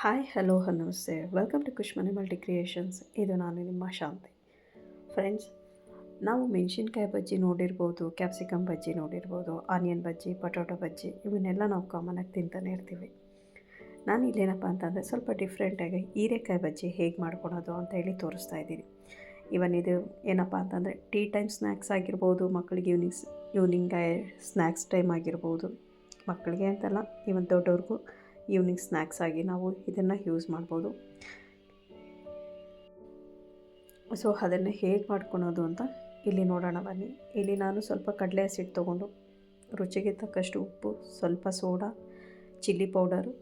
Hi hello ನಮಸ್ತೆ welcome to ಕುಷ್ಮನೆ multi creations. ಇದು ನಾನು ನಿಮ್ಮ ಶಾಂತಿ. ಫ್ರೆಂಡ್ಸ್, ನಾವು ಮೆಣಸಿನ್ಕಾಯಿ ಬಜ್ಜಿ ನೋಡಿರ್ಬೋದು, ಕ್ಯಾಪ್ಸಿಕಮ್ ಬಜ್ಜಿ ನೋಡಿರ್ಬೋದು, ಆನಿಯನ್ ಬಜ್ಜಿ, ಪೊಟೊಟೊ ಬಜ್ಜಿ ಇವನ್ನೆಲ್ಲ ನಾವು ಕಾಮನಾಗಿ ತಿಂತಾನೆ ಇರ್ತೀವಿ. ನಾನು ಇಲ್ಲೇನಪ್ಪ ಅಂತಂದರೆ ಸ್ವಲ್ಪ ಡಿಫ್ರೆಂಟಾಗಿ ಹೀರೆಕಾಯಿ ಬಜ್ಜಿ ಹೇಗೆ ಮಾಡ್ಕೊಳೋದು ಅಂತ ಹೇಳಿ ತೋರಿಸ್ತಾ ಇದ್ದೀನಿ. ಇದು ಏನಪ್ಪ ಅಂತಂದರೆ ಟೀ ಟೈಮ್ ಸ್ನ್ಯಾಕ್ಸ್ ಆಗಿರ್ಬೋದು, ಮಕ್ಕಳಿಗೆ ಈವ್ನಿಂಗ್ ಸ್ನ್ಯಾಕ್ಸ್ ಟೈಮ್ ಆಗಿರ್ಬೋದು, ಮಕ್ಕಳಿಗೆ ಅಂತಲ್ಲ ಇವನ್ ದೊಡ್ಡವ್ರಿಗೂ ಈವ್ನಿಂಗ್ ಸ್ನ್ಯಾಕ್ಸ್ ಆಗಿ ನಾವು ಇದನ್ನು ಯೂಸ್ ಮಾಡ್ಬೋದು. ಸೊ ಅದನ್ನು ಹೇಗೆ ಮಾಡ್ಕೊಳೋದು ಅಂತ ಇಲ್ಲಿ ನೋಡೋಣ ಬನ್ನಿ. ಇಲ್ಲಿ ನಾನು ಸ್ವಲ್ಪ ಕಡಲೆ ಹಸಿಟ್ಟು ತೊಗೊಂಡು ರುಚಿಗೆ ತಕ್ಕಷ್ಟು ಉಪ್ಪು, ಸ್ವಲ್ಪ ಸೋಡಾ, ಚಿಲ್ಲಿ ಪೌಡರು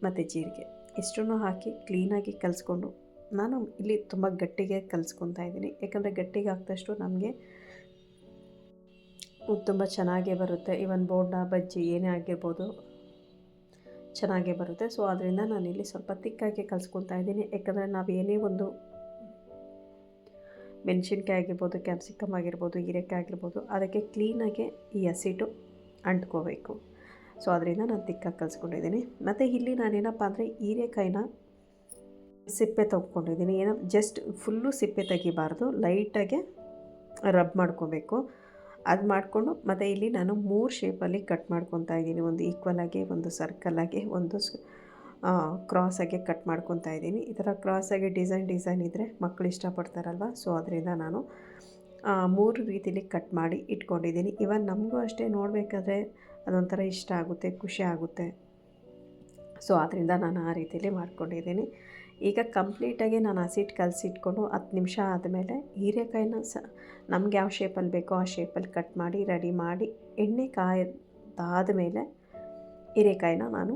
ಮತ್ತು ಜೀರಿಗೆ ಇಷ್ಟನ್ನು ಹಾಕಿ ಕ್ಲೀನಾಗಿ ಕಲಿಸ್ಕೊಂಡು, ನಾನು ಇಲ್ಲಿ ತುಂಬ ಗಟ್ಟಿಗೆ ಕಲಿಸ್ಕೊತಾ ಇದ್ದೀನಿ. ಯಾಕಂದರೆ ಗಟ್ಟಿಗೆ ಹಾಕಿದಷ್ಟು ನಮಗೆ ತುಂಬ ಚೆನ್ನಾಗೇ ಬರುತ್ತೆ. ಇವನ್ ಬೋಂಡ ಬಜ್ಜಿ ಏನೇ ಆಗಿರ್ಬೋದು ಚೆನ್ನಾಗೇ ಬರುತ್ತೆ. ಸೊ ಅದರಿಂದ ನಾನಿಲ್ಲಿ ಸ್ವಲ್ಪ ತಿಕ್ಕಾಗಿ ಕಲಿಸ್ಕೊತಾ ಇದ್ದೀನಿ. ಯಾಕಂದರೆ ನಾವು ಏನೇ ಒಂದು ಮೆಣಸಿನ್ಕಾಯಿ ಆಗಿರ್ಬೋದು, ಕ್ಯಾಪ್ಸಿಕಮ್ ಆಗಿರ್ಬೋದು, ಹೀರೆಕಾಯಿ ಆಗಿರ್ಬೋದು, ಅದಕ್ಕೆ ಕ್ಲೀನಾಗಿ ಈ ಹಸಿಟ್ಟು ಅಂಟ್ಕೋಬೇಕು. ಸೊ ಅದರಿಂದ ನಾನು ತಿಕ್ಕಾಗಿ ಕಲಿಸ್ಕೊಂಡಿದ್ದೀನಿ. ಮತ್ತು ಇಲ್ಲಿ ನಾನೇನಪ್ಪ ಅಂದರೆ ಹೀರೆಕಾಯಿನ ಸಿಪ್ಪೆ ತೊಗೊಂಡಿದ್ದೀನಿ. ಜಸ್ಟ್ ಫುಲ್ಲು ಸಿಪ್ಪೆ ತೆಗಿಬಾರ್ದು, ಲೈಟಾಗೆ ರಬ್ ಮಾಡ್ಕೋಬೇಕು. ಅದು ಮಾಡಿಕೊಂಡು ಮತ್ತು ಇಲ್ಲಿ ನಾನು 3 ಶೇಪಲ್ಲಿ ಕಟ್ ಮಾಡ್ಕೊತಾ ಇದ್ದೀನಿ. ಒಂದು ಈಕ್ವಲಾಗಿ, ಒಂದು ಸರ್ಕಲಾಗಿ, ಒಂದು ಕ್ರಾಸಾಗಿ ಕಟ್ ಮಾಡ್ಕೊತಾ ಇದ್ದೀನಿ. ಈ ಥರ ಕ್ರಾಸಾಗಿ ಡಿಸೈನ್ ಇದ್ದರೆ ಮಕ್ಕಳು ಇಷ್ಟಪಡ್ತಾರಲ್ವ. ಸೊ ಅದರಿಂದ ನಾನು 3 ರೀತಿಯಲ್ಲಿ ಕಟ್ ಮಾಡಿ ಇಟ್ಕೊಂಡಿದ್ದೀನಿ. ಇವನ್ ನಮಗೂ ಅಷ್ಟೇ ನೋಡಬೇಕಾದ್ರೆ ಅದೊಂಥರ ಇಷ್ಟ ಆಗುತ್ತೆ, ಖುಷಿ ಆಗುತ್ತೆ. ಸೊ ಅದರಿಂದ ನಾನು ಆ ರೀತಿಯಲ್ಲಿ ಮಾಡ್ಕೊಂಡಿದ್ದೀನಿ. ಈಗ ಕಂಪ್ಲೀಟಾಗಿ ನಾನು ಹಸಿಟ್ಟು ಕಲಸಿಟ್ಕೊಂಡು 10 ನಿಮಿಷ ಆದಮೇಲೆ ಹೀರೆಕಾಯಿನ ನಮ್ಗೆ ಯಾವ ಶೇಪಲ್ಲಿ ಬೇಕೋ ಆ ಶೇಪಲ್ಲಿ ಕಟ್ ಮಾಡಿ ರೆಡಿ ಮಾಡಿ ಎಣ್ಣೆ ಕಾಯ್ದಾದಮೇಲೆ ಹೀರೆಕಾಯಿನ ನಾನು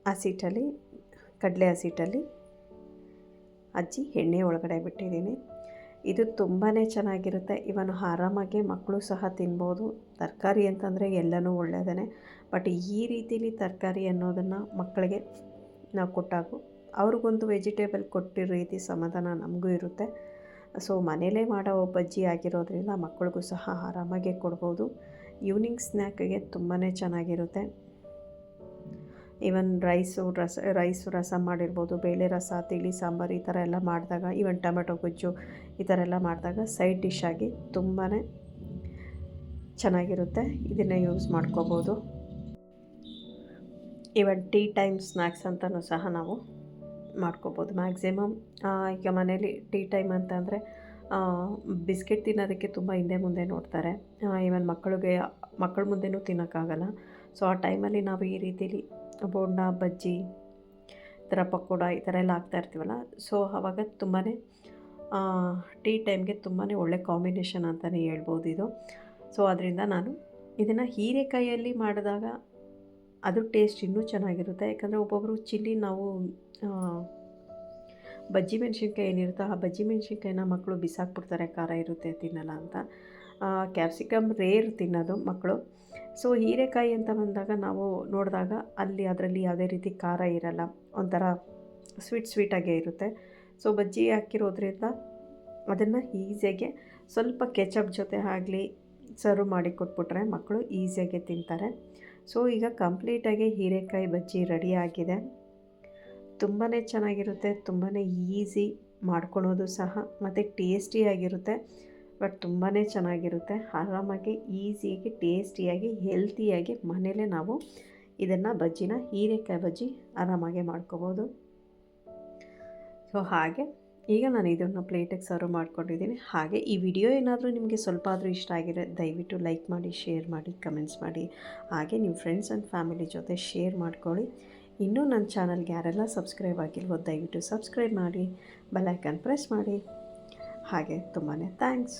ಹಸಿಟ್ಟಲ್ಲಿ, ಕಡಲೆ ಹಸಿಟ್ಟಲ್ಲಿ ಅಜ್ಜಿ ಎಣ್ಣೆ ಒಳಗಡೆ ಬಿಟ್ಟಿದ್ದೀನಿ. ಇದು ತುಂಬಾ ಚೆನ್ನಾಗಿರುತ್ತೆ. ಇವನು ಆರಾಮಾಗಿ ಮಕ್ಕಳು ಸಹ ತಿನ್ಬೋದು. ತರಕಾರಿ ಅಂತಂದರೆ ಎಲ್ಲನೂ ಒಳ್ಳೆಯದೇ, ಬಟ್ ಈ ರೀತಿಲಿ ತರಕಾರಿ ಅನ್ನೋದನ್ನು ಮಕ್ಕಳಿಗೆ ನಾವು ಕೊಟ್ಟಾಗ ಅವ್ರಿಗೊಂದು ವೆಜಿಟೇಬಲ್ ಕೊಟ್ಟಿರೋ ರೀತಿ ಸಮಾಧಾನ ನಮಗೂ ಇರುತ್ತೆ. ಸೊ ಮನೇಲೇ ಮಾಡೋ ಬಜ್ಜಿ ಆಗಿರೋದ್ರಿಂದ ಮಕ್ಕಳಿಗೂ ಸಹ ಆರಾಮಾಗಿ ಕೊಡ್ಬೋದು. ಈವ್ನಿಂಗ್ ಸ್ನ್ಯಾಕಿಗೆ ತುಂಬಾ ಚೆನ್ನಾಗಿರುತ್ತೆ. ಇವನ್ ರೈಸು ರಸಮ್ ಮಾಡಿರ್ಬೋದು, ಬೇಳೆ ರಸ, ತಿಳಿ ಸಾಂಬಾರು ಈ ಥರ ಎಲ್ಲ ಮಾಡಿದಾಗ, ಇವನ್ ಟೊಮೆಟೊ ಗೊಜ್ಜು ಈ ಥರ ಎಲ್ಲ ಮಾಡಿದಾಗ ಸೈಡ್ ಡಿಶ್ ಆಗಿ ತುಂಬಾ ಚೆನ್ನಾಗಿರುತ್ತೆ. ಇದನ್ನೇ ಯೂಸ್ ಮಾಡ್ಕೋಬೋದು. ಇವನ್ ಟೀ ಟೈಮ್ ಸ್ನ್ಯಾಕ್ಸ್ ಅಂತಲೂ ಸಹ ನಾವು ಮಾಡ್ಕೋಬೋದು. ಮ್ಯಾಕ್ಸಿಮಮ್ ಈಗ ಮನೇಲಿ ಟೀ ಟೈಮ್ ಅಂತಂದರೆ ಬಿಸ್ಕೆಟ್ ತಿನ್ನೋದಕ್ಕೆ ತುಂಬ ಹಿಂದೆ ಮುಂದೆ ನೋಡ್ತಾರೆ. ಇವನ್ ಮಕ್ಕಳ ಮುಂದೆನೂ ತಿನ್ನೋಕ್ಕಾಗಲ್ಲ. ಸೊ ಆ ಟೈಮಲ್ಲಿ ನಾವು ಈ ರೀತಿಲಿ ಬೋಂಡ, ಬಜ್ಜಿ, ಈ ಥರ ಪಕೋಡ ಈ ಥರ ಎಲ್ಲ ಹಾಕ್ತಾಯಿರ್ತೀವಲ್ಲ. ಸೊ ಆವಾಗ ತುಂಬಾ ಟೀ ಟೈಮ್ಗೆ ತುಂಬಾ ಒಳ್ಳೆ ಕಾಂಬಿನೇಷನ್ ಅಂತಲೇ ಹೇಳ್ಬೋದು ಇದು. ಸೊ ಅದರಿಂದ ನಾನು ಇದನ್ನು ಹೀರೆಕಾಯಲ್ಲಿ ಮಾಡಿದಾಗ ಅದು ಟೇಸ್ಟ್ ಇನ್ನೂ ಚೆನ್ನಾಗಿರುತ್ತೆ. ಯಾಕಂದರೆ ಒಬ್ಬೊಬ್ಬರು ಚಿಲ್ಲಿ ನಾವು ಬಜ್ಜಿ ಮೆಣಸಿನ್ಕಾಯಿ ಏನಿರುತ್ತೋ ಆ ಬಜ್ಜಿ ಮೆಣಸಿನ್ಕಾಯಿನ ಮಕ್ಕಳು ಬಿಸಾಕ್ಬಿಡ್ತಾರೆ, ಖಾರ ಇರುತ್ತೆ ತಿನ್ನಲ್ಲ ಅಂತ. ಕ್ಯಾಪ್ಸಿಕಮ್ ರೇರ್ ತಿನ್ನೋದು ಮಕ್ಕಳು. ಸೊ ಹೀರೆಕಾಯಿ ಅಂತ ಬಂದಾಗ ನಾವು ನೋಡಿದಾಗ ಅದರಲ್ಲಿ ಯಾವುದೇ ರೀತಿ ಖಾರ ಇರಲ್ಲ, ಒಂಥರ ಸ್ವೀಟಾಗೇ ಇರುತ್ತೆ. ಸೊ ಬಜ್ಜಿ ಹಾಕಿರೋದ್ರಿಂದ ಅದನ್ನು ಈಸಿಯಾಗಿ ಸ್ವಲ್ಪ ಕೆಚಪ್ ಜೊತೆ ಆಗಲಿ ಸರ್ವ್ ಮಾಡಿ ಕೊಟ್ಬಿಟ್ರೆ ಮಕ್ಕಳು ಈಸಿಯಾಗಿ ತಿಂತಾರೆ. ಸೊ ಈಗ ಕಂಪ್ಲೀಟಾಗಿ ಹೀರೆಕಾಯಿ ಬಜ್ಜಿ ರೆಡಿ ಆಗಿದೆ. ತುಂಬಾ ಚೆನ್ನಾಗಿರುತ್ತೆ, ತುಂಬಾ ಈಸಿ ಮಾಡ್ಕೊಳೋದು ಸಹ, ಮತ್ತು ಟೇಸ್ಟಿಯಾಗಿರುತ್ತೆ. ಬಟ್ ತುಂಬಾ ಚೆನ್ನಾಗಿರುತ್ತೆ. ಆರಾಮಾಗಿ ಈಸಿಯಾಗಿ ಟೇಸ್ಟಿಯಾಗಿ ಹೆಲ್ತಿಯಾಗಿ ಮನೇಲೇ ನಾವು ಇದನ್ನು ಹೀರೆಕಾಯಿ ಬಜ್ಜಿ ಆರಾಮಾಗಿ ಮಾಡ್ಕೋಬೋದು. ಸೊ ಹಾಗೆ ಈಗ ನಾನು ಇದನ್ನು ಪ್ಲೇಟಿಗೆ ಸರ್ವ್ ಮಾಡ್ಕೊಂಡಿದ್ದೀನಿ. ಹಾಗೆ ಈ ವಿಡಿಯೋ ಏನಾದರೂ ನಿಮಗೆ ಸ್ವಲ್ಪ ಆದರೂ ಇಷ್ಟ ಆಗಿದ್ರೆ ದಯವಿಟ್ಟು ಲೈಕ್ ಮಾಡಿ, ಶೇರ್ ಮಾಡಿ, ಕಮೆಂಟ್ಸ್ ಮಾಡಿ. ಹಾಗೆ ನಿಮ್ಮ ಫ್ರೆಂಡ್ಸ್ ಆ್ಯಂಡ್ ಫ್ಯಾಮಿಲಿ ಜೊತೆ ಶೇರ್ ಮಾಡ್ಕೊಳ್ಳಿ. ಇನ್ನೂ ನನ್ನ ಚಾನಲ್ಗೆ ಯಾರೆಲ್ಲ ಸಬ್ಸ್ಕ್ರೈಬ್ ಆಗಿಲ್ವೋ ದಯವಿಟ್ಟು ಸಬ್ಸ್ಕ್ರೈಬ್ ಮಾಡಿ, ಬೆಲ್ ಐಕಾನ್ ಪ್ರೆಸ್ ಮಾಡಿ. ಹಾಗೆ ತುಂಬಾ ಥ್ಯಾಂಕ್ಸ್.